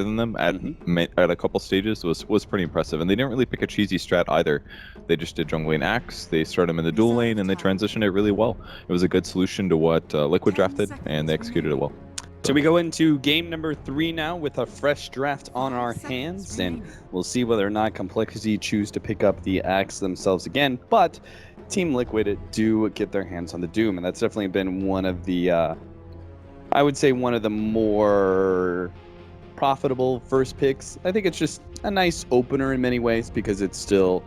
than them at a couple stages was pretty impressive. And they didn't really pick a cheesy strat either. They just did jungle lane Axe, they started him in the dual lane, and they transitioned it really well. It was a good solution to what Liquid drafted, and they executed it well. So we go into game number 3 now with a fresh draft on our hands, and we'll see whether or not Complexity choose to pick up the Axe themselves again. But Team Liquid do get their hands on the Doom, and that's definitely been one of the, I would say, one of the more profitable first picks. I think it's just a nice opener in many ways because it's still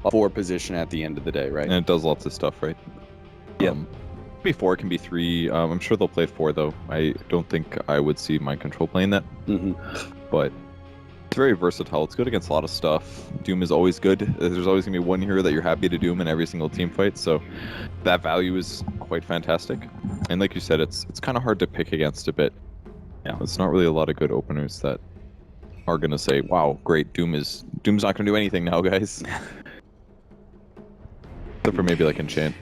a 4 position at the end of the day, right? And it does lots of stuff, right? Yeah. Be 4, it can be 3. I'm sure they'll play 4 though. I don't think I would see Mind Control playing that. But it's very versatile. It's good against a lot of stuff. Doom is always good. There's always gonna be one hero that you're happy to Doom in every single team fight, so that value is quite fantastic. And like you said, it's kind of hard to pick against a bit. Yeah, it's not really a lot of good openers that are gonna say, "Wow, great! Doom's not gonna do anything now, guys." Except for maybe like Enchant.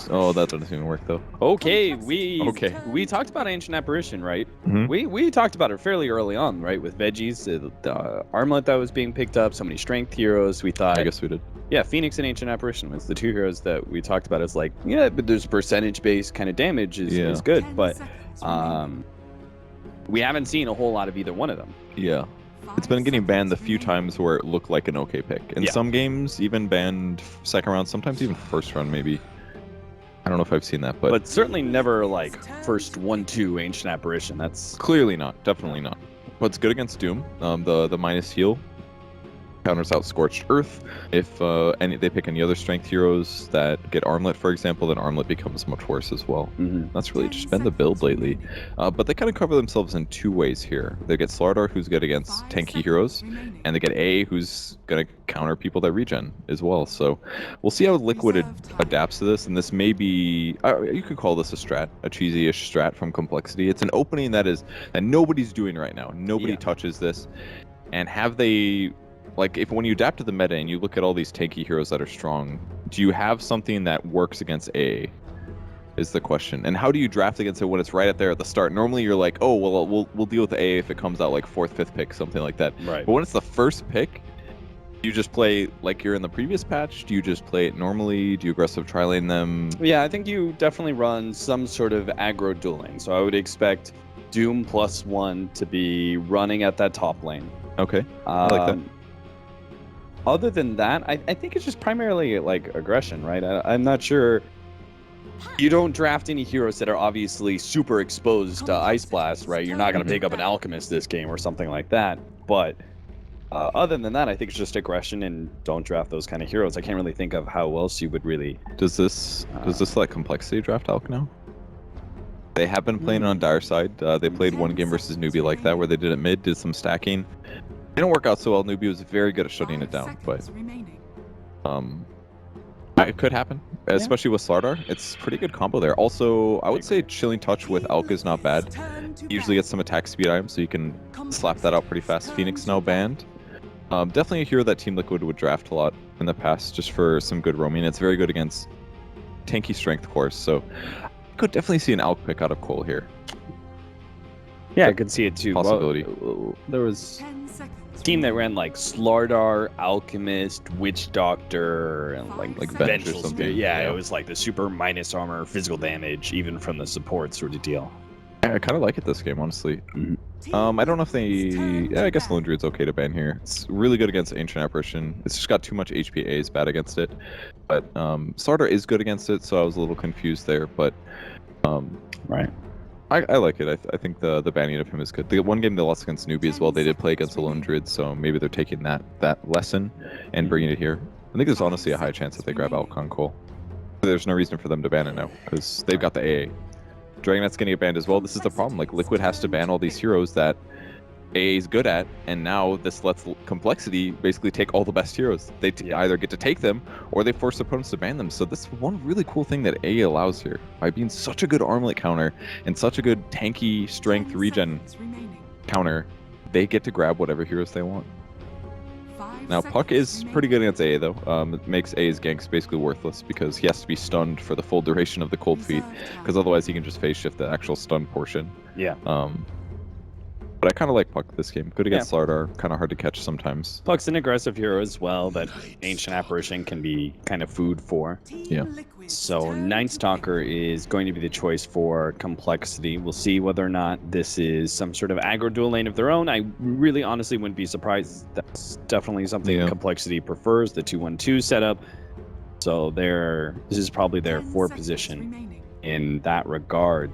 Oh, that doesn't even work though. Okay, we talked about Ancient Apparition, right? We talked about it fairly early on, right? With Veggies, the Armlet that was being picked up, so many strength heroes. We thought, I guess we did. Yeah, Phoenix and Ancient Apparition was the 2 heroes that we talked about as like, yeah, but there's percentage-based kind of damage is good, but we haven't seen a whole lot of either one of them. Yeah. It's been getting banned the few times where it looked like an okay pick. In some games, even banned second round, sometimes even first round maybe. I don't know if I've seen that, but certainly never like first 1-2 Ancient Apparition. That's clearly not, definitely not. But it's good against Doom. The minus heal counters out Scorched Earth. If they pick any other strength heroes that get Armlet, for example, then Armlet becomes much worse as well. That's really just been the build lately. But they kind of cover themselves in 2 ways here. They get Slardar, who's good against tanky heroes, and they get A, who's going to counter people that regen as well. So we'll see how Liquid adapts to this, and this may be, you could call this a strat, a cheesy-ish strat from Complexity. It's an opening that nobody's doing right now. Nobody touches this. And have they... Like, when you adapt to the meta and you look at all these tanky heroes that are strong, do you have something that works against A? Is the question. And how do you draft against it when it's right up there at the start? Normally you're like, oh, well, we'll deal with A if it comes out like 4th, 5th pick, something like that. Right. But when it's the first pick, do you just play like you're in the previous patch? Do you just play it normally? Do you aggressive tri-lane them? Yeah, I think you definitely run some sort of aggro dueling. So I would expect Doom +1 to be running at that top lane. Okay, I like that. Other than that, I think it's just primarily like aggression, right? I'm not sure. You don't draft any heroes that are obviously super exposed to Ice Blast, right? You're not going to pick up an Alchemist this game or something like that. But other than that, I think it's just aggression, and don't draft those kind of heroes. I can't really think of how else you would really... Does this let Complexity draft Alch now? They have been playing on Dire Side. They played one game versus Newbie like that, where they did it mid, did some stacking. Didn't work out so well. Newbie was very good at shutting it down, but it could happen, especially with Slardar. It's pretty good combo there. Also, I would say Chilling Touch with Alk is not bad. Usually gets some attack speed items, so you can slap that out pretty fast. Phoenix now banned. Definitely a hero that Team Liquid would draft a lot in the past, just for some good roaming. It's very good against tanky strength cores, so I could definitely see an Alk pick out of coL here. Yeah, I could see it too. Possibility. Well, there was a team that ran like Slardar, Alchemist, Witch Doctor, and like Vengeful or something. Yeah, it was like the super minus armor, physical damage, even from the support sort of deal. I kind of like it this game, honestly. I don't know if they... Yeah, I guess Lone Druid's okay to ban here. It's really good against Ancient Apparition. It's just got too much HP. A is bad against it. But Slardar is good against it, so I was a little confused there. But right. I like it. I think the banning of him is good. The one game they lost against Newbie as well, they did play against the Lone Druid, so maybe they're taking that lesson and bringing it here. I think there's honestly a high chance that they grab Alcon coL. There's no reason for them to ban it now, because they've got the AA. Dragonet's going to get banned as well. This is the problem. Like, Liquid has to ban all these heroes that AA is good at, and now this lets Complexity basically take all the best heroes. They either get to take them, or they force opponents to ban them. So this is one really cool thing that AA allows here. By being such a good armlet counter, and such a good tanky strength regen counter, they get to grab whatever heroes they want. Now, Puck is pretty good against AA, though. It makes AA's ganks basically worthless, because he has to be stunned for the full duration of the cold feet, because otherwise he can just phase shift the actual stun portion. Yeah. But I kind of like Puck this game. Good against Slardar, kind of hard to catch sometimes. Puck's an aggressive hero as well that Ancient Apparition can be kind of food for. Yeah. So Night Stalker is going to be the choice for Complexity. We'll see whether or not this is some sort of aggro dual lane of their own. I really honestly wouldn't be surprised. That's definitely something Complexity prefers, the 2-1-2 setup. So this is probably their 4 position in that regard.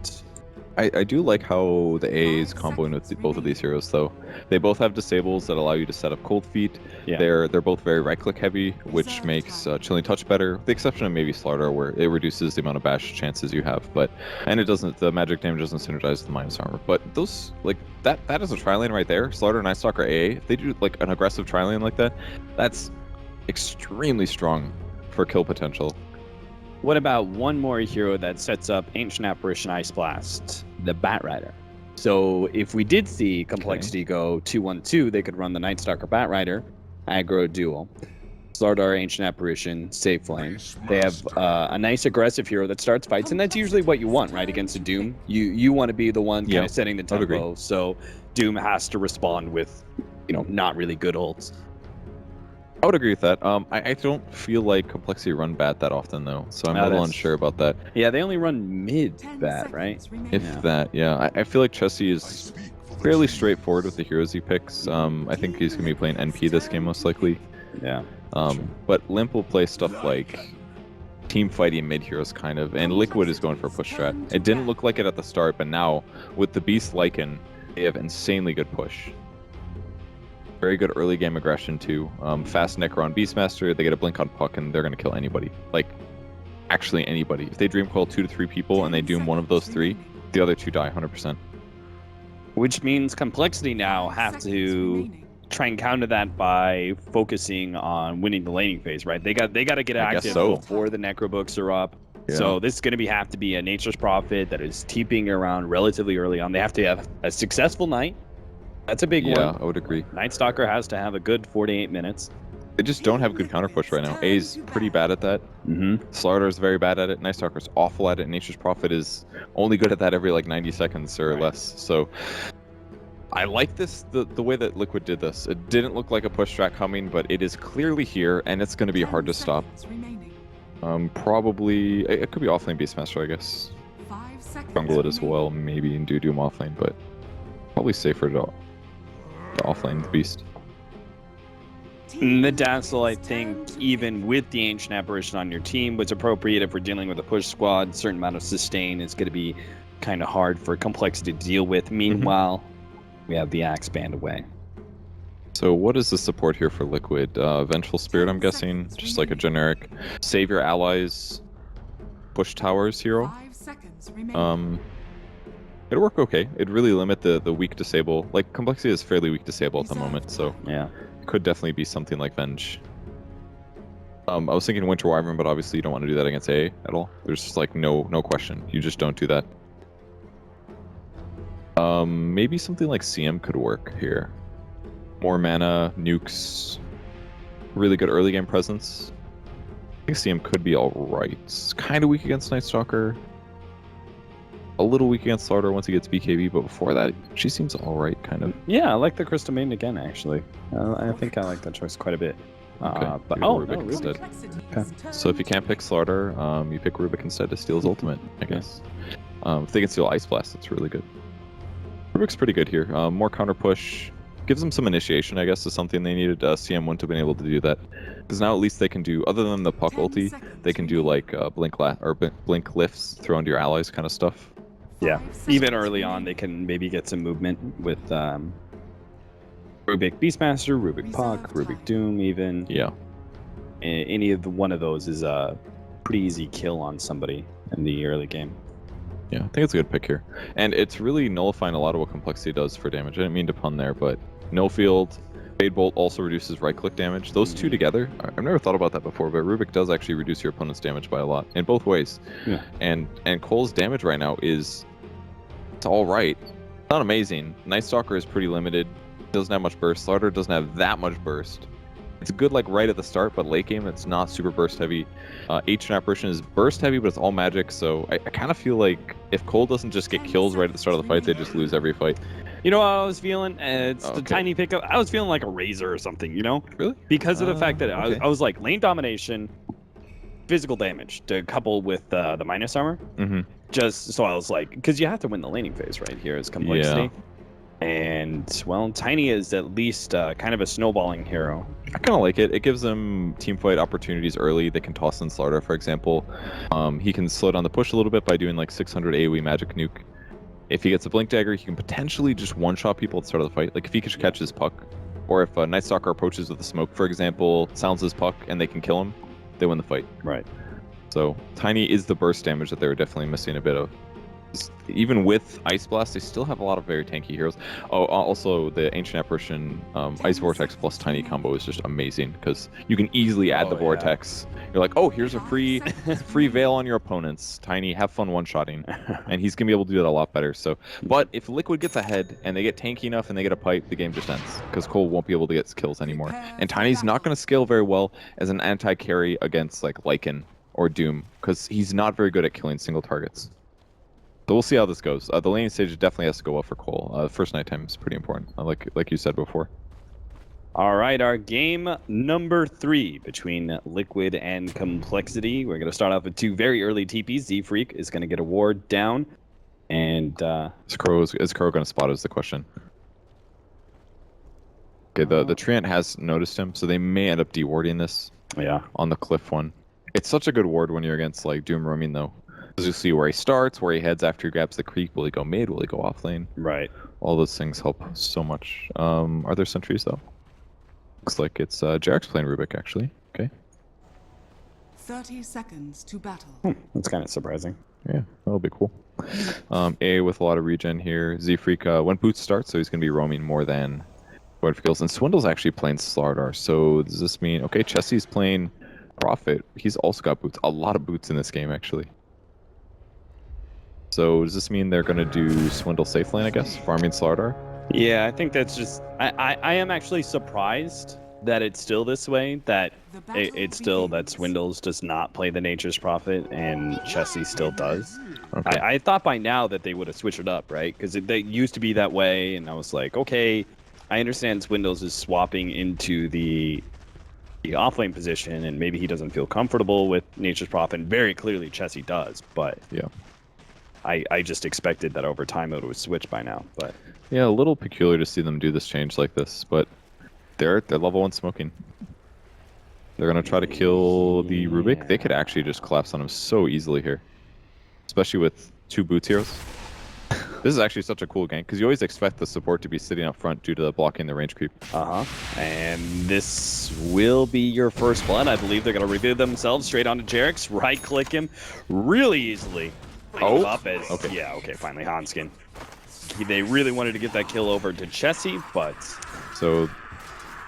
I do like how the A is comboing with both of these heroes, though. They both have disables that allow you to set up cold feet. Yeah. They're both very right-click heavy, which makes Chilling Touch better. The exception of maybe Slardar, where it reduces the amount of bash chances you have, and it doesn't. The magic damage doesn't synergize with the minus armor. But those that is a tri-lane right there. Slardar and Night Stalker AA. If they do like an aggressive tri-lane like that, that's extremely strong for kill potential. What about one more hero that sets up Ancient Apparition Ice Blast, the Batrider? So if we did see Complexity go 2-1-2, they could run the Night Stalker Batrider, aggro duel, Slardar Ancient Apparition, safe lane. They have a nice aggressive hero that starts fights, and that's usually what you want, right? Against a Doom, you want to be the one kind of setting the tempo. So Doom has to respond with, not really good ults. I would agree with that. I don't feel like Complexity run bat that often, though, so I'm a little unsure about that. Yeah, they only run mid bat, right? If that, yeah. I feel like Chessie is fairly straightforward with the heroes he picks. I think he's going to be playing NP this game, most likely. Yeah. But Limp will play stuff like team fighting mid heroes, kind of, and Liquid is going for a push strat. It didn't look like it at the start, but now, with the Beast Lycan, they have insanely good push. Very good early game aggression too. Fast Necro on Beastmaster, they get a blink on Puck, and they're going to kill anybody. Like, actually anybody. If they Dream Coil 2 to 3 people and they doom one of those 3, the other 2 die 100%. Which means Complexity now have to try and counter that by focusing on winning the laning phase, right? They got to get active before the Necro books are up. Yeah. So this is going to have to be a Nature's Prophet that is TPing around relatively early on. They have to have a successful night. That's a big one. Yeah, I would agree. Night Stalker has to have a good 48 minutes. They just don't have good counter push right now. A's pretty bad at that. Slardar's very bad at it. Night Stalker's awful at it. Nature's Prophet is only good at that every 90 seconds or less. So I like this, the way that Liquid did this. It didn't look like a push strat coming, but it is clearly here, and it's going to be hard to stop. Probably, it could be offlane Beastmaster, I guess. Jungle it as well, maybe, and do Doom offlane, but probably safer to offlane the Beast. The Dazzle, I think, even with the Ancient Apparition on your team, was appropriate if we're dealing with a push squad. A certain amount of sustain is going to be kind of hard for Complexity to deal with. Meanwhile, we have the Axe banned away. So what is the support here for Liquid? Vengeful Spirit, I'm guessing. Just like a generic save your allies, push towers hero. It'll work okay. It'd really limit the weak disable. Like, Complexity is fairly weak disable at the moment, so yeah, it could definitely be something like Venge. I was thinking Winter Wyvern, but obviously you don't want to do that against A at all. There's just like no question. You just don't do that. Maybe something like CM could work here. More mana, nukes, really good early game presence. I think CM could be alright. It's kind of weak against Night Stalker. A little weak against Slardar once he gets BKB, but before that, she seems alright, kind of. Yeah, I like the Crystal Maiden again, actually. I think I like that choice quite a bit. Okay. But Rubik instead. Okay. So if you can't pick Slardar, you pick Rubik instead to steal his ultimate, I guess. If they can steal Ice Blast, that's really good. Rubik's pretty good here. More counter push. Gives them some initiation, I guess, is something they needed. CM wouldn't have been able to do that. Because now at least they can do, other than the Puck ulti, they can do like blink lifts, throw into your allies kind of stuff. Yeah, even early on, they can maybe get some movement with Rubik Beastmaster, Rubik Puck, Rubik Doom, even. Yeah. Any of one of those is a pretty easy kill on somebody in the early game. Yeah, I think it's a good pick here. And it's really nullifying a lot of what Complexity does for damage. I didn't mean to pun there, but no field. Fade Bolt also reduces right-click damage. Those two together, I've never thought about that before, but Rubik does actually reduce your opponent's damage by a lot, in both ways. Yeah. And coL's damage right now it's all right. Not amazing. Night Stalker is pretty limited. Doesn't have much burst. Slardar doesn't have that much burst. It's good like right at the start, but late game it's not super burst heavy. Ancient Apparition is burst heavy, but it's all magic, so I kind of feel like if coL doesn't just get kills right at the start of the fight, they just lose every fight. You know what I was feeling? It's the Okay. tiny pickup. I was feeling like a Razor or something, you know? Really? Because of the fact that Okay. I was like lane domination, physical damage to couple with the minus armor. Mm-hmm. Just so I was like, because you have to win the laning phase right here is complexity. And well, Tiny is at least kind of a snowballing hero. I kind of like it. It gives them team fight opportunities early. They can toss in Slardar, for example. He can slow down the push a little bit by doing like 600 AoE magic nuke. If he gets a blink dagger, he can potentially just one-shot people at the start of the fight. Like if he could catch his puck, or if a Night Stalker approaches with a smoke, for example, sounds his puck and they can kill him, they win the fight. Right. So Tiny is the burst damage that they were definitely missing a bit of. Even with Ice Blast, they still have a lot of very tanky heroes. Oh, also the Ancient Apparition Ice Vortex plus Tiny combo is just amazing because you can easily add the Vortex. You're like, oh, here's a free veil on your opponents. Tiny, have fun one-shotting, and he's gonna be able to do that a lot better. So, but if Liquid gets ahead and they get tanky enough and they get a pipe, the game just ends because coL won't be able to get kills anymore. And Tiny's not gonna scale very well as an anti-carry against like Lycan or Doom because he's not very good at killing single targets. So we'll see how this goes. The laning stage definitely has to go well for coL. First nighttime is pretty important, like you said before. All right, our game number 3 between Liquid and Complexity. We're going to start off with 2 very early TPs. Z-Freak is going to get a ward down. And Is Crow going to spot is the question. Okay, the Treant has noticed him, so they may end up dewarding this. Yeah. On the cliff one. It's such a good ward when you're against like Doom roaming though. Because you see where he starts, where he heads after he grabs the creek. Will he go mid? Will he go off lane? Right. All those things help so much. Are there sentries though? Looks like it's Jarek's playing Rubik actually. Okay. 30 seconds to battle. That's kind of surprising. Yeah, that'll be cool. A with a lot of regen here. Z-Freak when Boots starts, so he's going to be roaming more than what feels. And Swindle's actually playing Slardar. So does this mean okay? Chessie's playing Prophet. He's also got Boots. A lot of Boots in this game actually. So does this mean they're going to do Swindle safe lane, I guess, farming Slardar? Yeah, I think that's just... I am actually surprised that it's still this way, that it's still that Swindles does not play the Nature's Prophet and Chessie still does. Okay. I thought by now that they would have switched it up, right? Because they used to be that way, and I was like, okay, I understand Swindles is swapping into the offlane position, and maybe he doesn't feel comfortable with Nature's Prophet, and very clearly Chessie does, but... Yeah. I just expected that over time it would switch by now, but yeah, a little peculiar to see them do this change like this, but they're level 1 smoking. They're gonna try to kill the Rubik. They could actually just collapse on him so easily here, especially with 2 Boots heroes. This is actually such a cool gank because you always expect the support to be sitting up front due to blocking the range creep. And this will be your first blood. I believe they're gonna reveal themselves straight onto Jarek's. Right click him really easily. Up as, okay. Yeah, okay, finally Hanskin. They really wanted to get that kill over to Chessie, but... So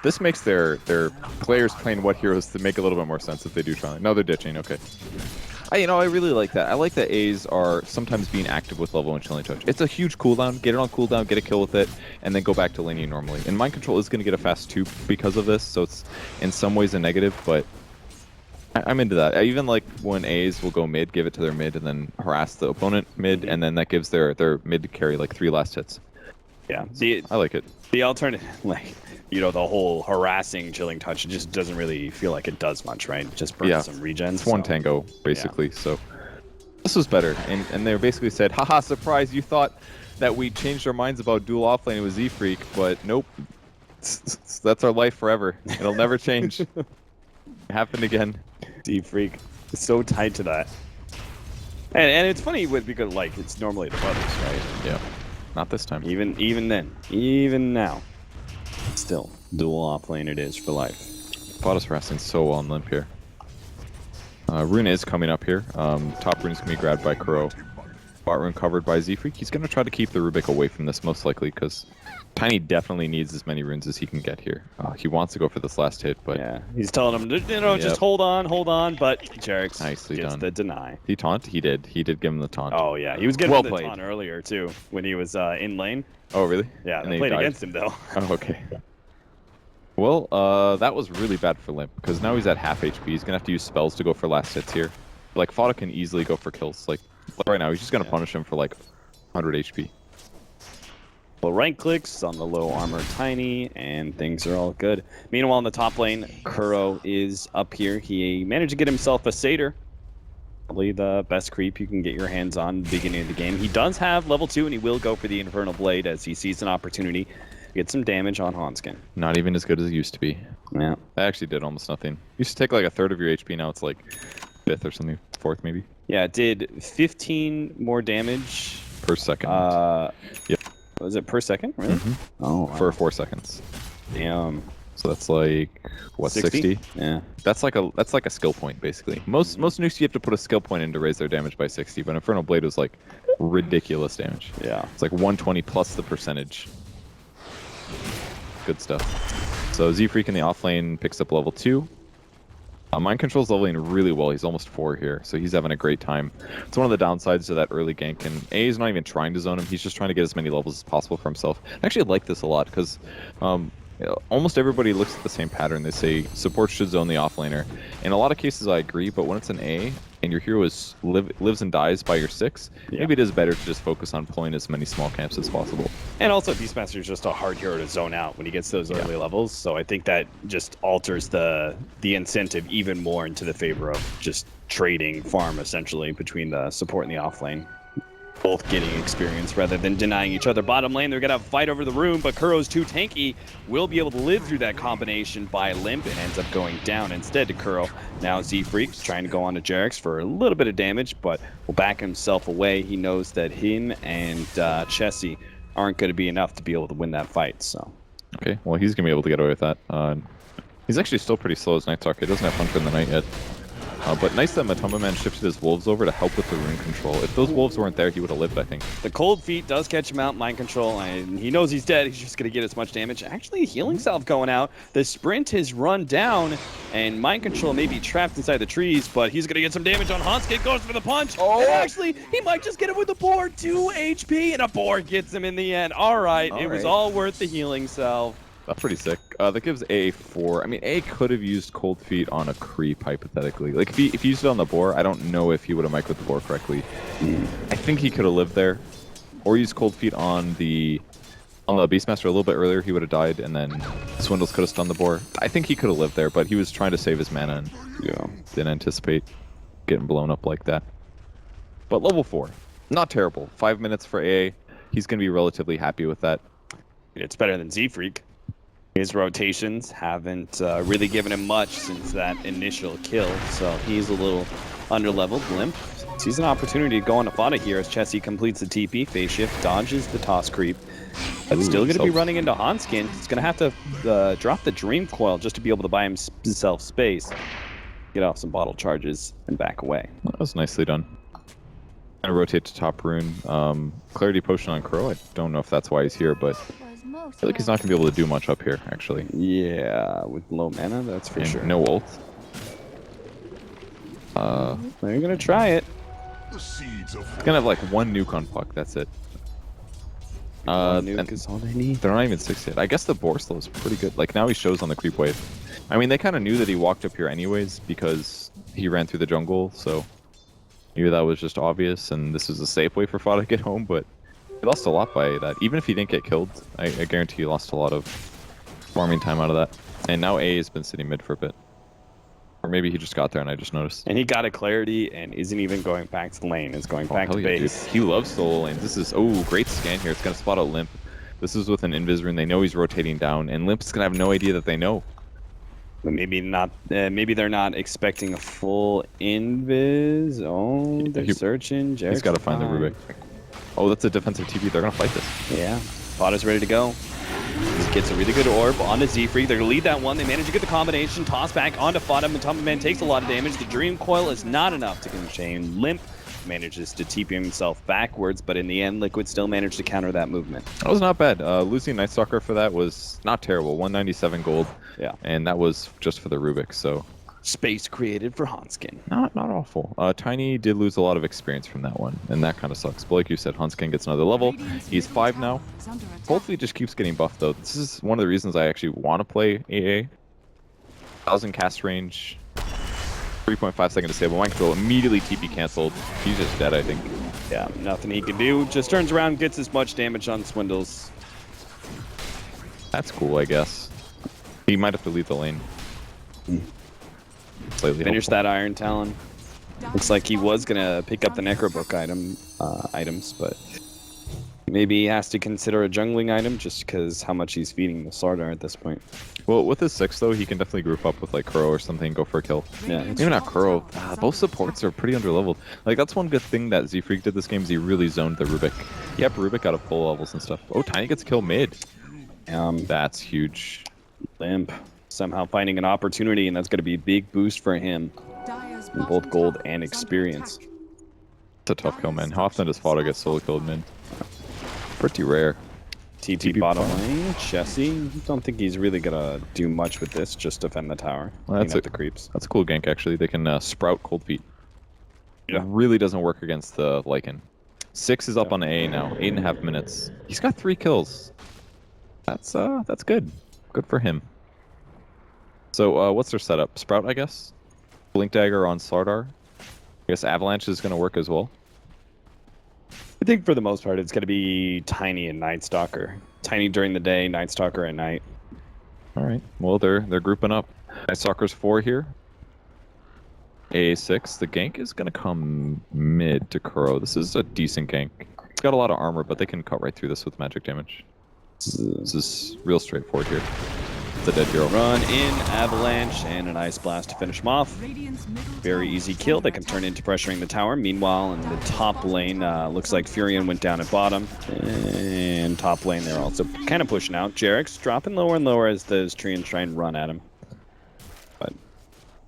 this makes their players playing what heroes to make a little bit more sense if they do try. No, they're ditching, okay. I really like that. I like that A's are sometimes being active with level 1 Chilling Touch. It's a huge cooldown. Get it on cooldown, get a kill with it, and then go back to laning normally. And Mind Control is going to get a fast 2 because of this, so it's in some ways a negative, but... I'm into that. I even like when A's will go mid, give it to their mid, and then harass the opponent mid, and then that gives their mid to carry like 3 last hits. Yeah, I like it. The alternative, like, the whole harassing Chilling Touch, it just doesn't really feel like it does much, right? It just burns some regens. It's one tango, basically, so this was better. And they basically said, haha, surprise, you thought that we changed our minds about dual offlane with Z-Freak, but nope. That's our life forever. It'll never change. It happened again. Z-Freak is so tied to that. And it's funny because like it's normally the brothers, right? Yeah. Not this time. Even then. Even now. Still, dual offlane it is for life. Bottas harassing so well on limp here. Rune is coming up here. Top rune is going to be grabbed by Kuro. Bot rune covered by Z-Freak. He's going to try to keep the Rubik away from this most likely because Tiny definitely needs as many runes as he can get here. He wants to go for this last hit, but... Yeah, he's telling him, just hold on, but Jarek's nicely gets done. the deny. He taunt? He did. He did give him the taunt. Oh, yeah. He was getting well the played. taunt earlier, too, when he was in lane. Oh, really? Yeah, and they played against him, though. Oh, okay. Well, that was really bad for Limp, because now he's at half HP. He's going to have to use spells to go for last hits here. Like, Fodder can easily go for kills. Like right now, he's just going to punish him for, like, 100 HP. Well, right clicks on the low armor Tiny, and things are all good. Meanwhile, in the top lane, Kuro is up here. He managed to get himself a Satyr. Probably the best creep you can get your hands on beginning of the game. He does have level 2, and he will go for the Infernal Blade as he sees an opportunity to get some damage on Hanskin. Not even as good as it used to be. Yeah. I actually did almost nothing. Used to take like a third of your HP, now it's like 5th or something, 4th maybe. Yeah, it did 15 more damage. Per second. Yep. Was it per second? Really? Mm-hmm. Oh, wow. For 4 seconds. Damn. So that's like what, 60? Yeah. That's like a skill point basically. Most nukes you have to put a skill point in to raise their damage by 60, but Infernal Blade was like ridiculous damage. Yeah. It's like 120 plus the percentage. Good stuff. So Z-Freak in the off lane picks up level 2. Mind Control's leveling really well. He's almost 4 here, so he's having a great time. It's one of the downsides to that early gank, and A is not even trying to zone him. He's just trying to get as many levels as possible for himself. I actually like this a lot, because almost everybody looks at the same pattern. They say support should zone the offlaner. In a lot of cases, I agree, but when it's an A, and your hero lives and dies by your 6, maybe it is better to just focus on pulling as many small camps as possible. And also, Beastmaster is just a hard hero to zone out when he gets those early levels, so I think that just alters the incentive even more into the favor of just trading farm, essentially, between the support and the offlane. Both getting experience rather than denying each other. Bottom lane, they're going to fight over the room, but Kuro's too tanky. Will be able to live through that combination by Limp and ends up going down instead to Kuro. Now Z-Freak trying to go on to Jarex for a little bit of damage, but will back himself away. He knows that him and Chessie aren't going to be enough to be able to win that fight. So, okay, well, he's going to be able to get away with that. He's actually still pretty slow as Night Stalker. He doesn't have Hunter in the night yet. But nice that Matoma Man shifted his wolves over to help with the rune control. If those wolves weren't there, he would have lived, I think. The cold feet does catch him out, mind control, and he knows he's dead. He's just going to get as much damage. Actually, healing salve going out. The sprint has run down, and mind control may be trapped inside the trees, but he's going to get some damage on Hanske. Goes for the punch. Oh! And actually, he might just get him with the boar. 2 HP, and a boar gets him in the end. All right, it was all worth the healing salve. That's pretty sick. That gives A 4. I mean, A could have used Cold Feet on a creep, hypothetically. Like, if he used it on the boar, I don't know if he would have mic'd with the boar correctly. I think he could have lived there. Or used Cold Feet on the Beastmaster a little bit earlier, he would have died, and then Swindles could have stunned the boar. I think he could have lived there, but he was trying to save his mana and didn't anticipate getting blown up like that. But level 4, not terrible. 5 minutes for AA. He's going to be relatively happy with that. It's better than Z-Freak. His rotations haven't really given him much since that initial kill, so he's a little underleveled. Limp sees an opportunity to go on to Fada here as Chessie completes the TP, phase shift, dodges the toss creep. But still going to be running into Hanskin. He's going to have to drop the Dream Coil just to be able to buy himself space, get off some bottle charges, and back away. That was nicely done. Gonna rotate to top rune. Clarity Potion on Crow. I don't know if that's why he's here, but I feel like he's not going to be able to do much up here, actually. Yeah, with low mana, that's for sure. No ult. They're going to try it. He's going to have like 1 nuke on Puck, that's it. Nuke is all they need. They're not even 6 yet. I guess the boar slow is pretty good. Like, now he shows on the creep wave. I mean, they kind of knew that he walked up here anyways because he ran through the jungle, so maybe that was just obvious, and this is a safe way for Fada to get home, but he lost a lot by that. Even if he didn't get killed, I guarantee he lost a lot of farming time out of that. And now A has been sitting mid for a bit. Or maybe he just got there and I just noticed. And he got a clarity and isn't even going back to the lane. It's going back to base. He loves solo lanes. This is, great scan here. It's going to spot out Limp. This is with an invis rune. They know he's rotating down, and Limp's going to have no idea that they know. But maybe not. Maybe they're not expecting a full invis. Oh, they're searching. He's got to find the Rubik. Oh, that's a defensive TP. They're going to fight this. Yeah. Fada's ready to go. He gets a really good orb onto Z-Freak. They're going to lead that one. They manage to get the combination. Toss back onto Fada. Matoma Man takes a lot of damage. The Dream Coil is not enough to contain Limp. Manages to TP himself backwards, but in the end, Liquid still managed to counter that movement. That was not bad. Losing Night Stalker for that was not terrible. 197 gold. Yeah. And that was just for the Rubik, so... Space created for Hanskin. Not awful. Tiny did lose a lot of experience from that one, and that kind of sucks. But like you said, Hanskin gets another level. He's 5 now. Hopefully just keeps getting buffed, though. This is one of the reasons I actually want to play AA. 1,000 cast range, 3.5 second disable. Mind control immediately TP canceled. He's just dead, I think. Yeah, nothing he can do. Just turns around, gets as much damage on Swindles. That's cool, I guess. He might have to leave the lane. Slightly Finish helpful. that Iron Talon. Looks like he was gonna pick up the Necrobook items, but maybe he has to consider a jungling item just because how much he's feeding the Slardar at this point. Well, with his 6 though, he can definitely group up with like coL or something and go for a kill. Yeah. Maybe not coL. Both supports are pretty underleveled. Like that's one good thing that Z-Freak did this game is he really zoned the Rubik. Yep, Rubik out of full levels and stuff. Oh, Tiny gets a kill mid. That's huge. Limp somehow finding an opportunity, and that's going to be a big boost for him in both gold and experience. It's a tough kill, man. How often does Fodder get solo killed mid? Pretty rare. TP bottom lane, Chessie. Don't think he's really gonna do much with this. Just defend the tower. Well, Clean up the creeps. That's a cool gank actually. They can sprout cold feet. Yeah. It really doesn't work against the Lycan. 6 is up on A now. 8.5 minutes. He's got 3 kills. That's good. Good for him. So what's their setup? Sprout, I guess. Blink Dagger on Slardar. I guess Avalanche is gonna work as well. I think for the most part, it's going to be Tiny and Night Stalker. Tiny during the day, Night Stalker at night. All right. Well, they're grouping up. Night Stalker's 4 here. A6. The gank is gonna come mid to Kuro. This is a decent gank. It's got a lot of armor, but they can cut right through this with magic damage. This is real straightforward here. It's a dead hero. Run in, Avalanche, and an Ice Blast to finish him off. Very easy kill. They can turn into pressuring the tower. Meanwhile, in the top lane, looks like Furion went down at bottom. And top lane, they're also kind of pushing out. Jarek's dropping lower and lower as those Treants try and run at him. But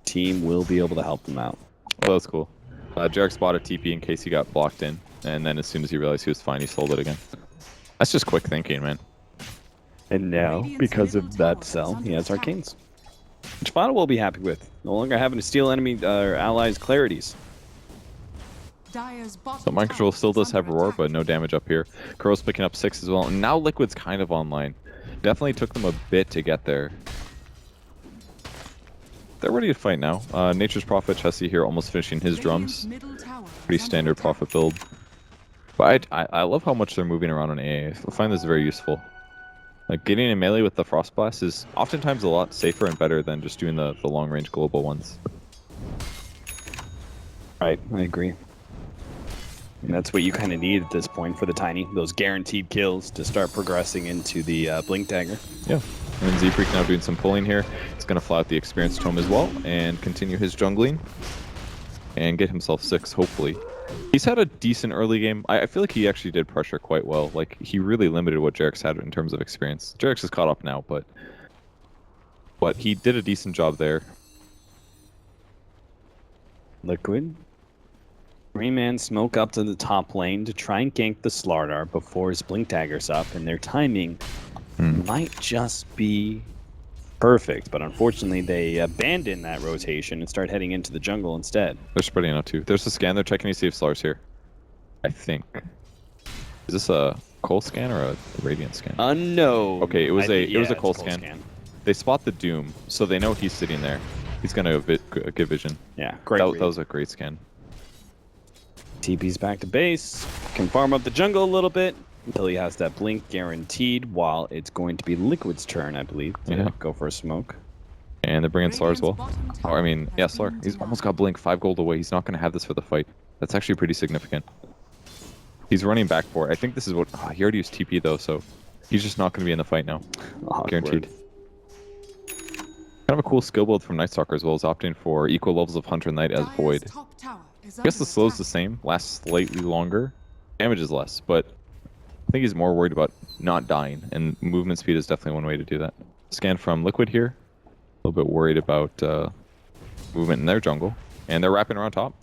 team will be able to help them out. Well, that's cool. Jarek spotted TP in case he got blocked in. And then as soon as he realized he was fine, he sold it again. That's just quick thinking, man. And now, because of that sell, he has Arcanes. Which Fada will be happy with. No longer having to steal enemy or allies' clarities. So Mind Control still does have Roar, but no damage up here. Kuro's picking up 6 as well. And now Liquid's kind of online. Definitely took them a bit to get there. They're ready to fight now. Nature's Prophet, Chessie here almost finishing his drums. Pretty standard Prophet build. But I love how much they're moving around on AA. I find this very useful. Like getting a melee with the Frost Blast is oftentimes a lot safer and better than just doing the long range global ones. Right, I agree. And that's what you kind of need at this point for the Tiny. Those guaranteed kills to start progressing into the Blink Dagger. Yeah. And Z-Freak now doing some pulling here. He's going to fly out the Experience Tome as well and continue his jungling. And get himself 6, hopefully. He's had a decent early game. I feel like he actually did pressure quite well. Like, he really limited what Jarek's had in terms of experience. Jarek's is caught up now, but he did a decent job there. Liquid. 3-man smoke up to the top lane to try and gank the Slardar before his Blink Dagger's up, and their timing might just be perfect, but unfortunately they abandon that rotation and start heading into the jungle instead. They're spreading out too. There's a scan. They're checking to see if Slar's here. I think. Is this a coL scan or a Radiant scan? No. Okay, it was a coL scan. They spot the Doom, so they know he's sitting there. He's gonna get vision. Yeah, great. That was a great scan. TP's back to base. Can farm up the jungle a little bit until he has that blink guaranteed, while it's going to be Liquid's turn, I believe, to go for a smoke. And they're bringing Slar as well. Oh, I mean, yeah, Slar. He's almost got blink, 5 gold away. He's not going to have this for the fight. That's actually pretty significant. He's running back for it. I think this is what... Oh, he already used TP, though, so he's just not going to be in the fight now. Guaranteed. Kind of a cool skill build from Night Stalker as well as opting for equal levels of Hunter Knight as Void. I guess the slow's the same, lasts slightly longer. Damage is less, but I think he's more worried about not dying, and movement speed is definitely one way to do that. Scan from Liquid here. A little bit worried about movement in their jungle, and they're wrapping around top.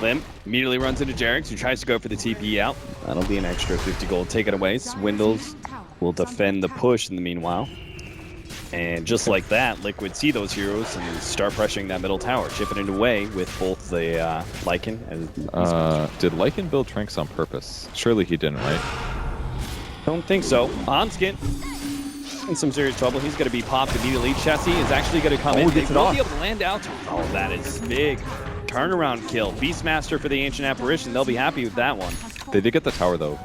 Limp immediately runs into Jarex, who tries to go for the TP out. That'll be an extra 50 gold. Take it away. Swindles will defend the push in the meanwhile. And just like that, Liquid see those heroes and start pressuring that middle tower, chipping it away with both the Lycan and did Lycan build Tranks on purpose? Surely he didn't, right? Don't think so. Onskin in some serious trouble. He's going to be popped immediately. Chessie is actually going to come in. They will be able to land out. Oh, that is big. Turnaround kill. Beastmaster for the Ancient Apparition. They'll be happy with that one. They did get the tower, though.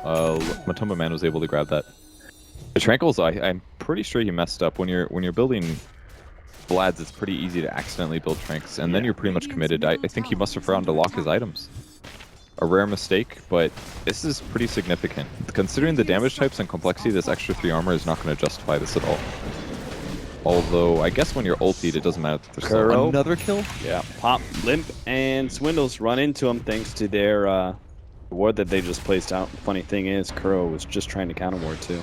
Matumba Man was able to grab that. The Tranquils, I'm pretty sure you messed up. When you're building Vlads, it's pretty easy to accidentally build Tranks, and then you're pretty much committed. I think he must have forgotten to lock his items. A rare mistake, but this is pretty significant. Considering the damage types and complexity, this extra 3 armor is not going to justify this at all. Although, I guess when you're ultied, it doesn't matter. There's still another kill? Yeah, Pop, Limp, and Swindles run into him thanks to their ward that they just placed out. Funny thing is, Kuro was just trying to counter ward too.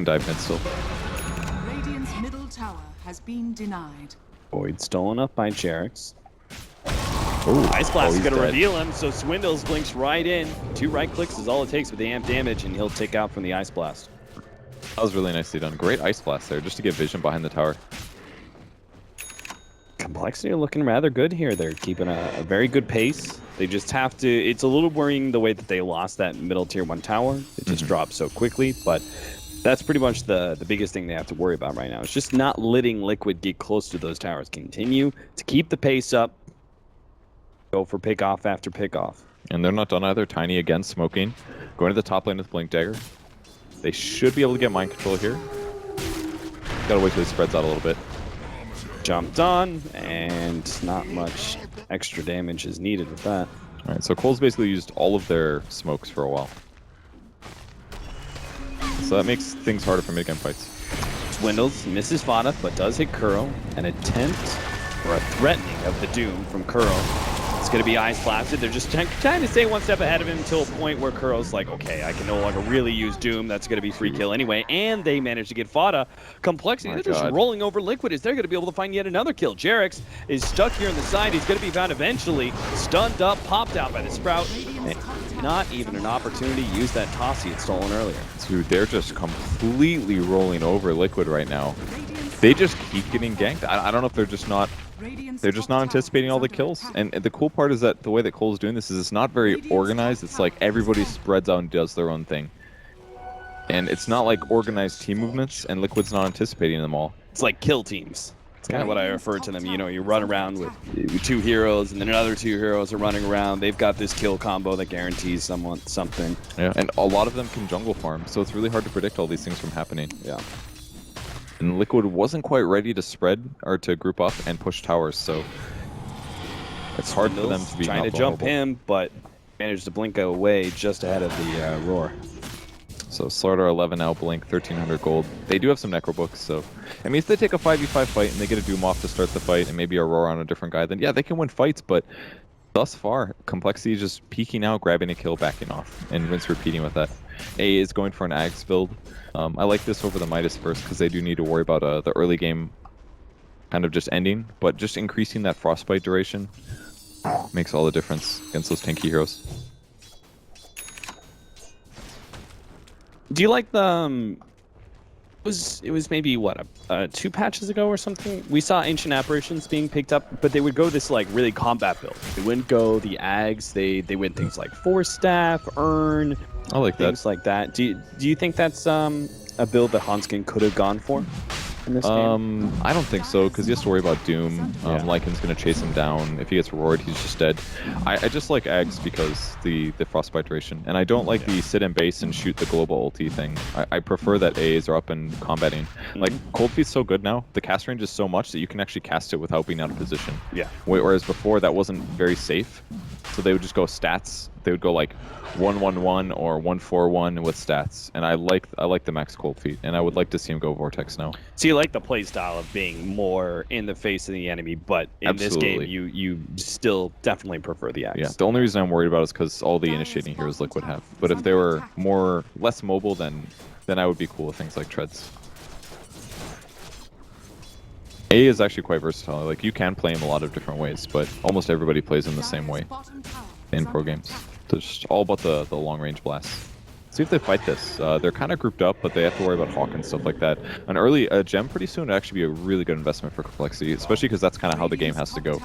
Dive mid still. Radiant's middle tower has been denied. Void stolen up by Jerix. Ooh. Ice Blast is he's going to dead. reveal him, so Swindles blinks right in. 2 right clicks is all it takes with the amp damage, and he'll take out from the Ice Blast. That was really nicely done. Great Ice Blast there, just to get vision behind the tower. Complexity are looking rather good here. They're keeping a very good pace. They just have to... It's a little worrying the way that they lost that middle tier 1 tower. It just dropped so quickly, but that's pretty much the biggest thing they have to worry about right now. It's just not letting Liquid get close to those towers. Continue to keep the pace up. Go for pick off after pick off. And they're not done either. Tiny again smoking. Going to the top lane with Blink Dagger. They should be able to get mind control here. Gotta wait till he spreads out a little bit. Jumped on, and not much extra damage is needed with that. Alright, so coL's basically used all of their smokes for a while. So that makes things harder for mid-game fights. Swindles misses Vada, but does hit Kuro. An attempt, or a threatening of the Doom from Kuro. It's going to be Ice Blasted. They're just trying to stay one step ahead of him until a point where Kuro's like, okay, I can no longer really use Doom. That's going to be free kill anyway. And they managed to get Vada. Complexity, they're just rolling over Liquid. Is they're going to be able to find yet another kill. Jerix is stuck here on the side. He's going to be found eventually. Stunned up, popped out by the Sprout. And not even an opportunity to use that toss he had stolen earlier. Dude, they're just completely rolling over Liquid right now. They just keep getting ganked. I don't know if they're just not anticipating all the kills. And the cool part is that the way that coL's doing this is it's not very organized. It's like everybody spreads out and does their own thing. And it's not like organized team movements, and Liquid's not anticipating them all. It's like kill teams. It's kind of what I refer to them. You know, you run around with 2 heroes, and then another 2 heroes are running around. They've got this kill combo that guarantees someone something. Yeah, and a lot of them can jungle farm, so it's really hard to predict all these things from happening. Yeah. And Liquid wasn't quite ready to spread or to group up and push towers, so it's hard for them to be trying to jump him, but managed to blink away just ahead of the roar. So Slardar 11 now, Blink 1300 gold. They do have some Necro books, so I mean, if they take a 5v5 fight and they get a Doom off to start the fight and maybe a roar on a different guy, then yeah, they can win fights. But thus far, Complexity is just peeking out, grabbing a kill, backing off, and rinse repeating with that. A is going for an Ags build. I like this over the Midas first because they do need to worry about the early game kind of just ending, but just increasing that frostbite duration makes all the difference against those tanky heroes. Do you like the it was maybe what 2 patches ago or something? We saw Ancient Apparitions being picked up, but they would go this like really combat build. They wouldn't go the Ags. They went things like Force Staff, Urn. I like that. Things like that. Do you think that's a build that Hanskin could have gone for in this game? I don't think so, because he has to worry about Doom. Lycan's going to chase him down. If he gets roared, he's just dead. I just like Ags because the frostbite duration, and I don't like the sit in base and shoot the global ulti thing. I prefer that A's are up and combating. Like Cold Feet's so good now. The cast range is so much that you can actually cast it without being out of position. Yeah. Whereas before that wasn't very safe, so they would just go stats. They would go like 1-1-1 or 1-4-1 with stats, and I like the max Cold Feet, and I would like to see him go Vortex now. So you like the play style of being more in the face of the enemy, but in this game you still definitely prefer the Axe. Yeah, the only reason I'm worried about is because all the initiating heroes Liquid have. But if they were less mobile, then I would be cool with things like treads. A is actually quite versatile. Like, you can play him a lot of different ways, but almost everybody plays him the same way in pro games. So it's just all about the long range blasts. See if they fight this. They're kind of grouped up, but they have to worry about Hawk and stuff like that. An early gem pretty soon would actually be a really good investment for Complexity, especially because that's kind of how the game has to go.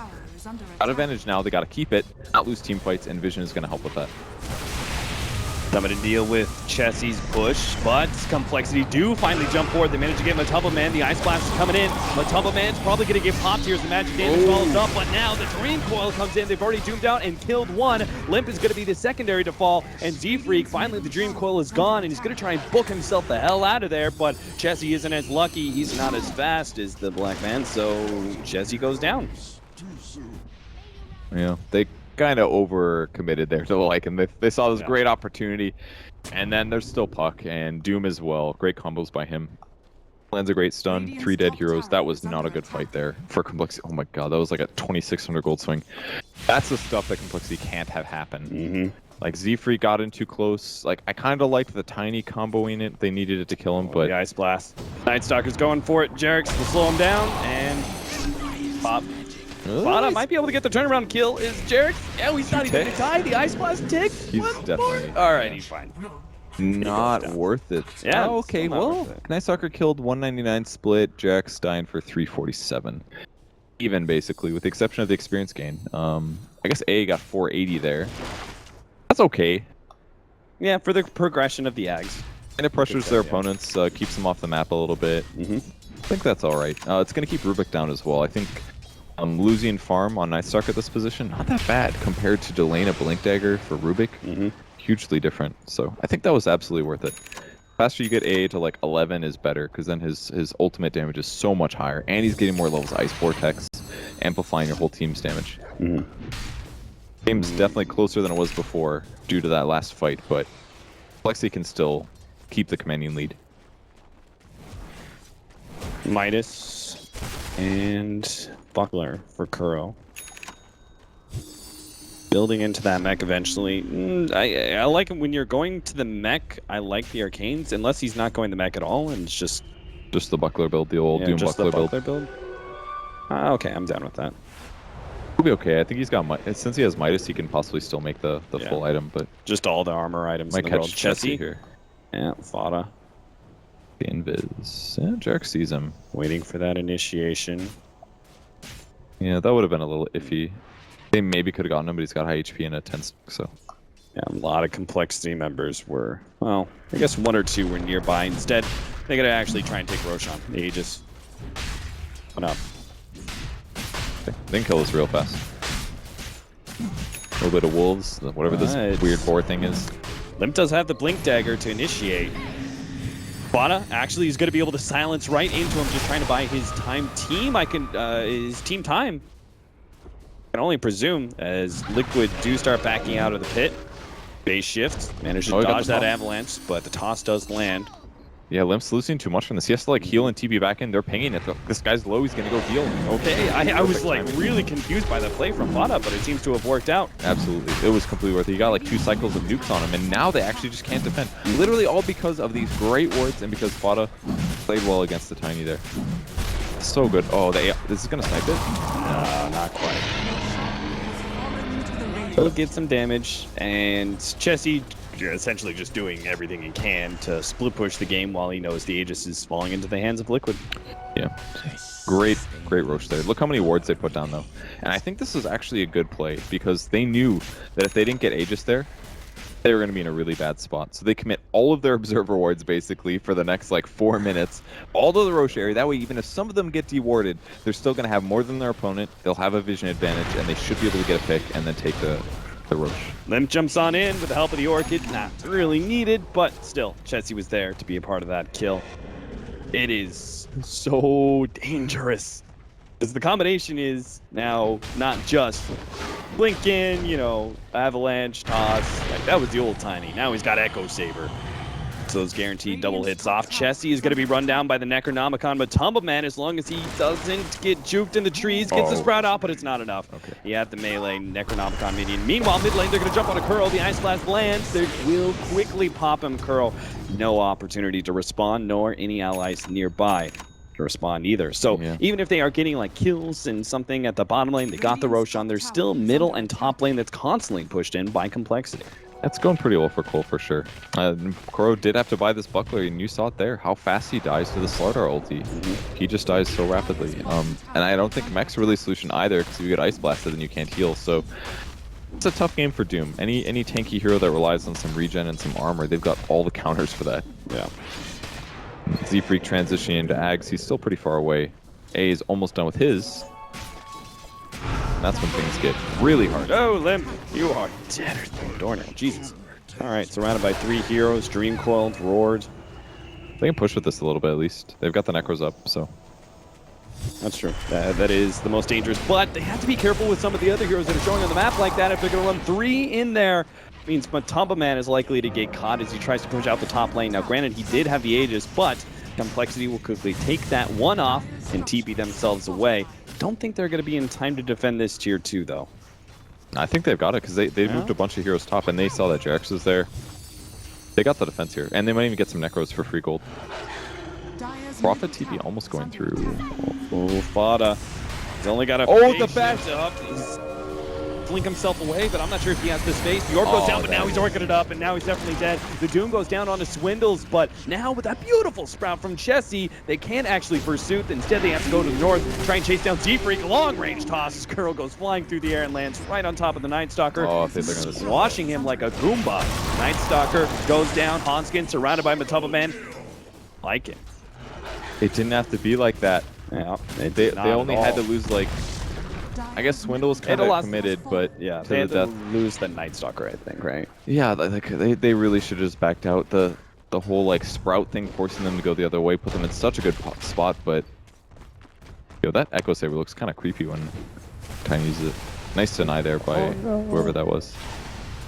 Out advantage now, they got to keep it, not lose team fights, and Vision is going to help with that. Coming to deal with Chessie's push, but Complexity do finally jump forward. They manage to get Matumba Man. The Ice Blast is coming in. Matumba Man's probably going to get popped here as the magic damage follows up, but now the Dream Coil comes in. They've already doomed out and killed one. Limp is going to be the secondary to fall, and Z-Freak, finally the Dream Coil is gone, and he's going to try and book himself the hell out of there, but Chessie isn't as lucky. He's not as fast as the Black Man, so Chessie goes down. Yeah, they kind of overcommitted there to the like, and they saw this great opportunity, and then there's still Puck and Doom as well. Great combos by him. Lands a great stun, 3 dead heroes. That was not a good fight there for Complexity. Oh my god, that was like a 2600 gold swing. That's the stuff that Complexity can't have happen. Like Z-Freak got in too close. Like I kind of liked the tiny comboing it. They needed it to kill him, but the Ice Blast. Night Stalker's going for it. Jerix will slow him down and pop. Fada might be able to get the turnaround kill. Is Jerix? Oh, he's not even gonna die. The Ice Blast tick. He's definitely all right. He's fine. Not worth it. Yeah. Oh, okay. Well, Night Stalker killed 199 split. Jerix dying for 347. Even basically, with the exception of the experience gain. I guess A got 480 there. That's okay. Yeah, for the progression of the Ags. And it pressures their opponents, keeps them off the map a little bit. I think that's all right. It's going to keep Rubik down as well. I think losing farm on Night Stalker at this position, not that bad compared to delaying a Blink Dagger for Rubik. Hugely different. So I think that was absolutely worth it. Faster you get A to like 11 is better, because then his ultimate damage is so much higher, and he's getting more levels of Ice Vortex, amplifying your whole team's damage. Game's definitely closer than it was before due to that last fight, but Plexi can still keep the commanding lead. Midas and Buckler for Kuro. Building into that mech eventually. I like it when you're going to the mech. I like the Arcanes, unless he's not going the mech at all, and it's just the Buckler build, the old Doom Buckler build. Okay, I'm down with that. He'll be okay. I think he's got since he has Midas, he can possibly still make the full item, but just all the armor items might in the world. catch Chessie here. Yeah, Fada. The Invis. Yeah, Jerix sees him. Waiting for that initiation. Yeah, that would have been a little iffy. They maybe could have gotten him, but he's got high HP and a 10, so. Yeah, a lot of Complexity members were, well, I guess 1 or 2 were nearby. Instead, they gotta actually try and take Roshan. They just went up. Then kill us real fast. A little bit of wolves, whatever this weird boar thing is. Limp does have the Blink Dagger to initiate. Fada actually is going to be able to silence right into him, just trying to buy his his team time. I can only presume, as Liquid do start backing out of the pit. Base shift, managed to dodge that avalanche, but the toss does land. Yeah, Limp's losing too much from this. He has to like heal and TB back in. They're pinging it. This guy's low. He's gonna go heal. Okay, I was like really confused by the play from Fada, but it seems to have worked out. Absolutely, it was completely worth it. You got like 2 cycles of nukes on him, and now they actually just can't defend. Literally all because of these great wards and because Fada played well against the Tiny there. So good. Oh, this is gonna snipe it? No, not quite. He'll get some damage, and Chessie essentially just doing everything he can to split push the game while he knows the Aegis is falling into the hands of Liquid. Yeah. Great Roche there. Look how many wards they put down, though. And I think this was actually a good play, because they knew that if they didn't get Aegis there, they were going to be in a really bad spot. So they commit all of their Observer wards, basically, for the next, like, 4 minutes, all to the Roche area. That way, even if some of them get dewarded, they're still going to have more than their opponent. They'll have a vision advantage, and they should be able to get a pick and then take the Roche. Limp jumps on in with the help of the Orchid. Not really needed, but still, Chessie was there to be a part of that kill. It is so dangerous, because the combination is now not just blink in, avalanche, toss. Like, that was the old Tiny. Now he's got Echo Saber. So those guaranteed double hits off. Chessie is going to be run down by the Necronomicon. Matumba Man, as long as he doesn't get juked in the trees, gets the sprout out, but it's not enough. Okay. He had the melee Necronomicon minion. Meanwhile, mid lane, they're going to jump on a Curl. The Ice Blast lands. They will quickly pop him. Curl, no opportunity to respond, nor any allies nearby to respond either. So even if they are getting like kills and something at the bottom lane, they got the Roshan. There's still middle and top lane that's constantly pushed in by Complexity. That's going pretty well for coL for sure. Koro did have to buy this Buckler, and you saw it there, how fast he dies to the Slardar ulti. He just dies so rapidly. And I don't think Mech's really a solution either, because if you get Ice Blasted, then you can't heal. So It's a tough game for Doom. Any tanky hero that relies on some regen and some armor, they've got all the counters for that. Yeah. Z-Freak transitioning into Ags, he's still pretty far away. A is almost done with his. And that's when things get really hard. Oh, Limp, you are dead through the door now. Jesus. All right, surrounded by 3 heroes, Dream Coiled, Roared. They can push with this a little bit at least. They've got the Necros up, so. That's true. That is the most dangerous, but they have to be careful with some of the other heroes that are showing on the map like that. If they're going to run 3 in there, means Matumba Man is likely to get caught as he tries to push out the top lane. Now, granted, he did have the Aegis, but Complexity will quickly take that one off and TP themselves away. Don't think they're going to be in time to defend this tier 2, though. I think they've got it because they moved a bunch of heroes top and they saw that Jax was there. They got the defense here, and they might even get some Necros for free gold. Prophet TP almost going through. Oh, Fada. He's only got a the best up. He's blink himself away, but I'm not sure if he has the space. The Orb goes down, but now he's orking it up, and now he's definitely dead. The Doom goes down onto Swindles, but now with that beautiful sprout from Chessie, they can't actually pursue. Instead, they have to go to the north, try and chase down Z-Freak. Long-range toss. Skirl goes flying through the air and lands right on top of the Night Stalker, squashing him like a Goomba. Night Stalker goes down. Hanskin surrounded by Matumba Man. Like it. It didn't have to be like that. Yeah, they only had to lose like. I guess Swindle was kind of committed, but yeah, to they had the to death. lose the Night Stalker, I think, right? Yeah, like they really should have just backed out. The whole like Sprout thing, forcing them to go the other way, put them in such a good spot. But yo, that Echo Saber looks kind of creepy when Tiny uses it. Nice deny there by whoever that was.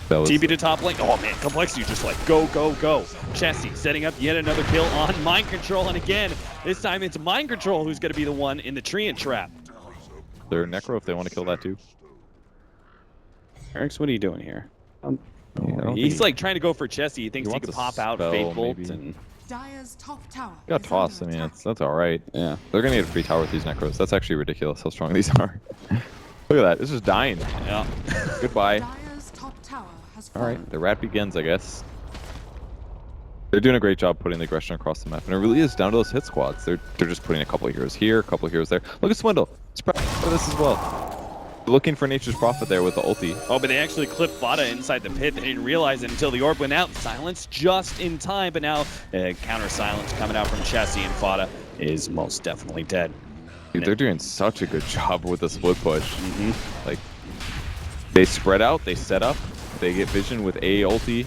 TP to top lane. Oh man, Complexity just like go, go, go. Chessie setting up yet another kill on Mind Control, and again, this time it's Mind Control who's going to be the one in the Treant Trap. They're Necro if they want to kill that too. Eric's, what are you doing here? Yeah, he's like trying to go for Chessie. He thinks he wants could a pop out spell, Fate Bolt maybe. and Dire's top tower Got is tossed. I under mean, attack. that's all right. yeah. They're gonna get a free tower with these Necros. That's actually ridiculous how strong these are. Look at that. This is dying. Yeah. Goodbye. Dire's top tower has All fallen. right, the rat begins, I guess. They're doing a great job putting the aggression across the map, and it really is down to those hit squads. They're just putting a couple of heroes here, a couple of heroes there. Look at Swindle. Spread for this as well. Looking for Nature's Prophet there with the ulti. Oh, but they actually clipped Fada inside the pit. They didn't realize it until the orb went out. Silence just in time, but now counter silence coming out from Chessie, and Fada is most definitely dead. Dude, they're doing such a good job with the split push. Like, they spread out, they set up, they get vision with A ulti.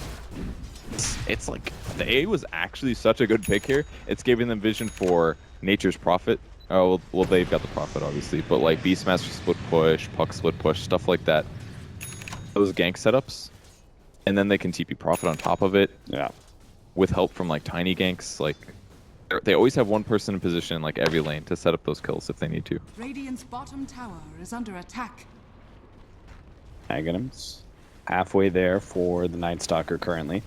It's like, the A was actually such a good pick here. It's giving them vision for Nature's Prophet. Oh, well, they've got the Prophet, obviously. But, like, Beastmaster split push, Puck split push, stuff like that. Those gank setups. And then they can TP Prophet on top of it. Yeah. With help from, like, tiny ganks. Like, they always have one person in position in, like, every lane to set up those kills if they need to. Radiant's bottom tower is under attack. Aghanims halfway there for the Night Stalker currently.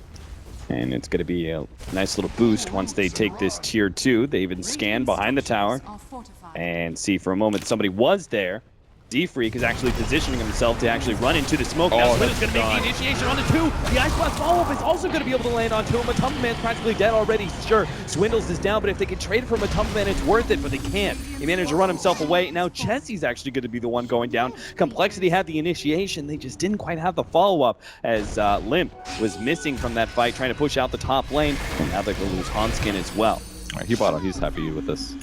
And it's going to be a nice little boost once they take this tier 2. They even scan behind the tower Are fortified. and see for a moment somebody was there. D-Freak is actually positioning himself to actually run into the smoke. Now Swindle's going to make the initiation on the 2. The Ice Blast follow-up is also going to be able to land on 2. Matumba Man's practically dead already. Sure, Swindles is down, but if they can trade it for Matumba Man, it's worth it, but they can't. He managed to run himself away. Now Chessie's actually going to be the one going down. Complexity had the initiation. They just didn't quite have the follow-up as Limp was missing from that fight, trying to push out the top lane. And now they're going to lose Hanskin as well. All right, he bought out. He's happy with this.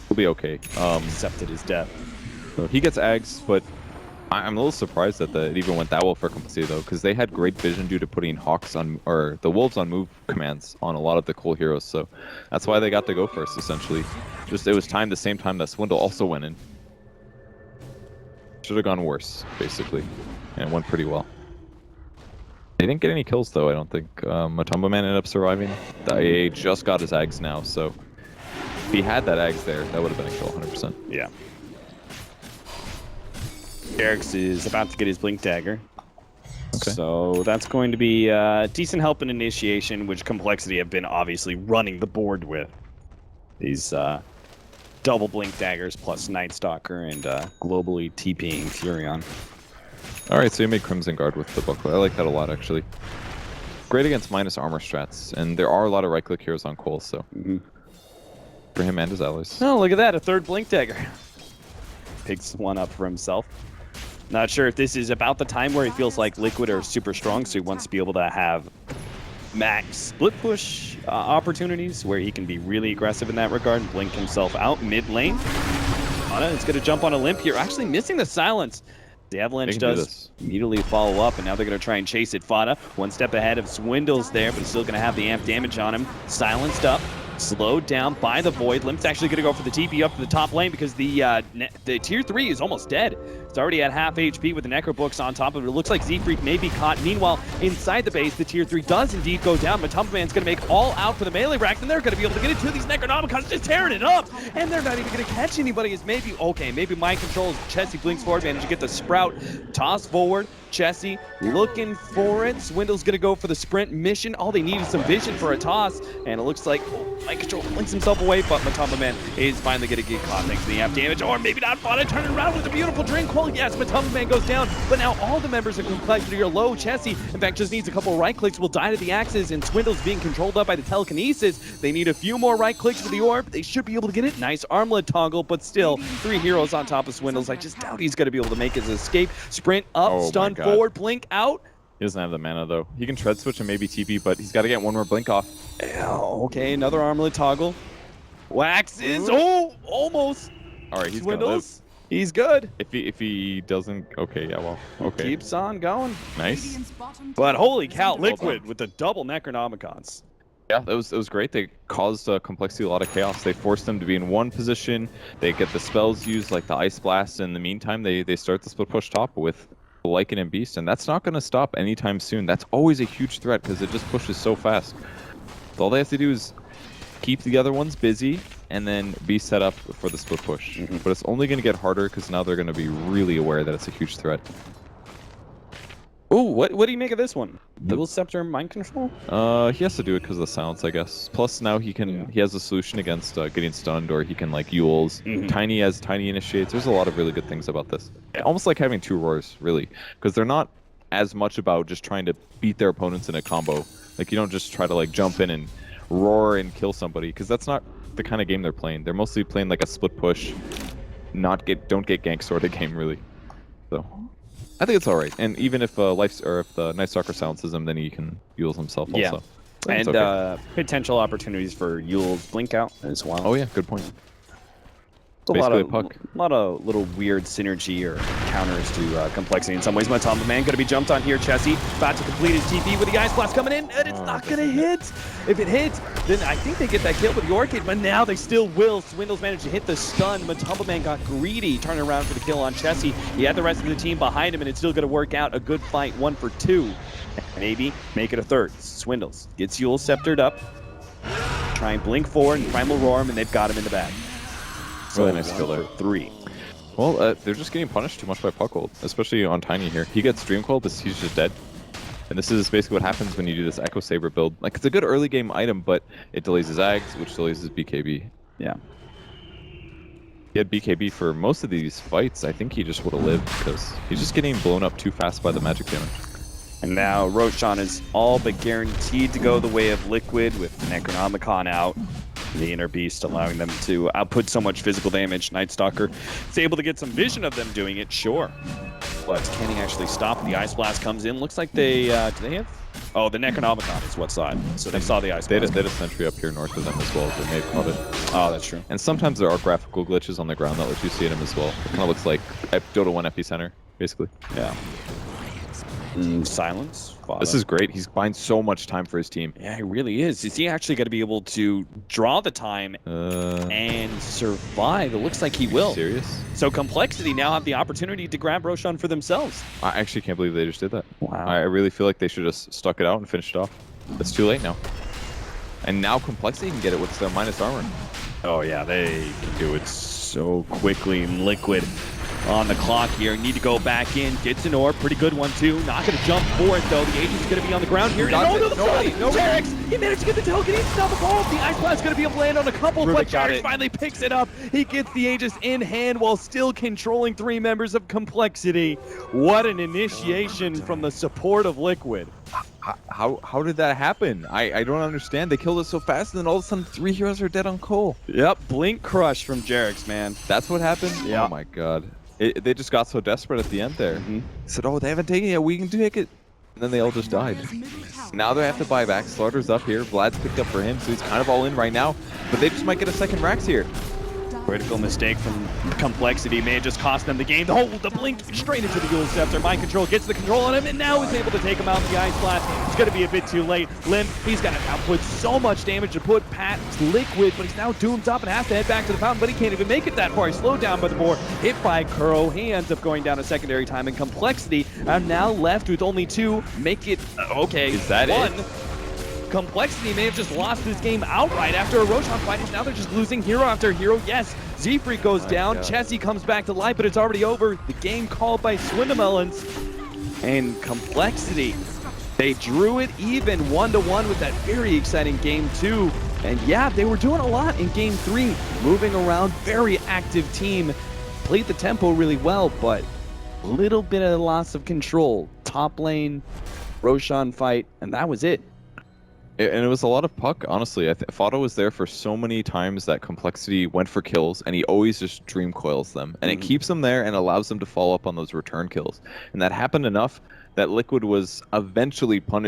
He'll be okay. Accepted his death. So he gets Ags, but I'm a little surprised that it even went that well for Complexity, though, because they had great vision due to putting Hawks on, or the Wolves on move commands on a lot of the cool heroes, so that's why they got to go first, essentially. Just, it was timed the same time that Swindle also went in. Should have gone worse, basically, and it went pretty well. They didn't get any kills, though, I don't think. Matumba Man ended up surviving. The AA just got his Ags now, so if he had that Ags there, that would have been a kill, 100%. Yeah. Eric's is about to get his Blink Dagger. Okay. So that's going to be decent help in initiation, which Complexity have been obviously running the board with. These double Blink Daggers plus Night Stalker and globally TPing Furion. Alright, so you made Crimson Guard with the buckler. I like that a lot, actually. Great against minus armor strats, and there are a lot of right-click heroes on coL, so for him and his allies. Oh, look at that, a third Blink Dagger. Picks one up for himself. Not sure if this is about the time where he feels like Liquid are super strong, so he wants to be able to have max split push opportunities where he can be really aggressive in that regard and blink himself out mid lane. Fada is going to jump on a limp here, actually missing the silence. The Avalanche does immediately follow up, and now they're going to try and chase it. Fada, one step ahead of Swindles there, but he's still going to have the amp damage on him. Silenced up, slowed down by the Void. Limp's actually going to go for the TP up to the top lane because the tier 3 is almost dead. It's already at half HP with the Necro Books on top of it. It looks like Z-Freak may be caught. Meanwhile, inside the base, the tier 3 does indeed go down. Matumbaman's going to make all out for the melee rack, and they're going to be able to get into these Necronomicons, just tearing it up. And they're not even going to catch anybody. It's maybe, okay, maybe mind controls. Chessie blinks forward, managed to get the Sprout. Toss forward. Chessie looking for it. Swindle's going to go for the sprint mission. All they need is some vision for a toss. And it looks like mind control blinks himself away, but Matumbaman is finally going to get caught thanks to the amp damage. Or maybe not. Fada turning around with a beautiful drink. Well, yes, Matumbaman goes down, but now all the members of Complexity are low. Chessie, in fact, just needs a couple right clicks, will die to the axes, and Swindle's being controlled up by the telekinesis. They need a few more right clicks with the orb. They should be able to get it. Nice armlet toggle, but still, 3 heroes on top of Swindles. I just doubt he's going to be able to make his escape. Sprint up, stun forward, blink out. He doesn't have the mana, though. He can tread switch and maybe TP, but he's got to get one more blink off. Okay, another armlet toggle. Waxes. Oh, almost. All right, he's Swindles. He's good. If he doesn't, okay, yeah, well, okay. Keeps on going. Nice. But holy cow, Liquid with the double Necronomicons. Yeah, it was great. They caused Complexity a lot of chaos. They forced them to be in one position. They get the spells used, like the Ice Blast. In the meantime, they start the split push top with Lycan and Beast, and that's not going to stop anytime soon. That's always a huge threat because it just pushes so fast. So all they have to do is keep the other ones busy and then be set up for the split push. But it's only going to get harder because now they're going to be really aware that it's a huge threat. Ooh, what do you make of this one? Dual Scepter mind control? He has to do it because of the silence, I guess. Plus now he has a solution against getting stunned, or he can like Yules. Tiny has Tiny initiates. There's a lot of really good things about this. Almost like having 2 roars, really, because they're not as much about just trying to beat their opponents in a combo. Like you don't just try to like jump in and roar and kill somebody, because that's not the kind of game they're playing. They're mostly playing like a split push, don't get gank sort of game, really. So I think it's all right. And even if the Night Stalker silences him, then he can Yules himself also. And okay. Potential opportunities for Yules blink out as well. Oh yeah, good point. A lot of little weird synergy or counters to Complexity in some ways. Matumbaman going to be jumped on here. Chessie about to complete his TP with the Ice Blast coming in, and it's not going to hit. If it hits, then I think they get that kill with the Orchid, but now they still will. Swindles managed to hit the stun. Matumbaman got greedy, turning around for the kill on Chessie. He had the rest of the team behind him, and it's still going to work out. A good fight, 1 for 2. Maybe make it a third. Swindles gets Yule sceptered up. Try and blink forward and Primal Roar him, and they've got him in the bag. Really nice kill there. 3. Well, they're just getting punished too much by coL, especially on Tiny here. He gets Dream Coil, but he's just dead. And this is basically what happens when you do this Echo Saber build. Like, it's a good early game item, but it delays his Ags, which delays his BKB. Yeah. He had BKB for most of these fights. I think he just would have lived because he's just getting blown up too fast by the magic damage. And now Roshan is all but guaranteed to go the way of Liquid with Necronomicon out. The Inner Beast allowing them to output so much physical damage. Night Stalker is able to get some vision of them doing it, sure. But can he actually stop? The Ice Blast comes in. Looks like they, do they have? Oh, the Necronomicon is what side. So they saw the Ice Blast. They had a sentry up here north of them as well. They may have caught it. Oh, that's true. And sometimes there are graphical glitches on the ground that let you see them as well. It kind of looks like Dota 1 Epicenter, basically. Yeah. Silence. Fada. This is great. He's buying so much time for his team. Yeah, he really is. Is he actually going to be able to draw the time and survive? It looks like he will. Serious? So Complexity now have the opportunity to grab Roshan for themselves. I actually can't believe they just did that. Wow. I really feel like they should have stuck it out and finished it off. It's too late now. And now Complexity can get it with their minus armor. Oh yeah, they can do it so quickly. Liquid on the clock here. Need to go back in. Gets an orb. Pretty good one, too. Not going to jump for it, though. The agent's going to be on the ground here. Nobody. Terex, he managed to get the token. He's not the ball. The Ice Blast is going to be able to land on a couple, but Terex finally picks it up. He gets the Aegis in hand while still controlling 3 members of Complexity. What an initiation from the support of Liquid. How did that happen? I don't understand. They killed us so fast, and then all of a sudden 3 heroes are dead on coL. Yep, blink crush from Jarex, man. That's what happened? Yeah. Oh my god. They just got so desperate at the end there. Said, oh, they haven't taken it yet, we can take it. And then they all just died. Now they have to buy back. Slaughter's up here. Vlad's picked up for him, so he's kind of all in right now. But they just might get a second Rax here. Critical mistake from Complexity may have just cost them the game. Oh, the blink straight into the Ghoul Scepter. Mind Control gets the control on him, and now is able to take him out in the Ice Blast. It's going to be a bit too late. Limp, he's got to output so much damage to put Pat liquid, but he's now doomed up and has to head back to the fountain, but he can't even make it that far. He's slowed down by the boar, hit by coL. He ends up going down a secondary time, and Complexity are now left with only 2. Make it, okay, Is that one. it? Complexity may have just lost this game outright after a Roshan fight, and now they're just losing hero after hero. Yes, Z-Freak goes down, God. Chessie comes back to life, but it's already over. The game called by Swindamelons. And Complexity, they drew it even 1-1 with that very exciting game 2. And yeah, they were doing a lot in game 3, moving around, very active team. Played the tempo really well, but a little bit of loss of control. Top lane, Roshan fight, and that was it. And it was a lot of puck, honestly. Fado was there for so many times that Complexity went for kills, and he always just dream coils them. And it keeps them there and allows them to follow up on those return kills. And that happened enough that Liquid was eventually punished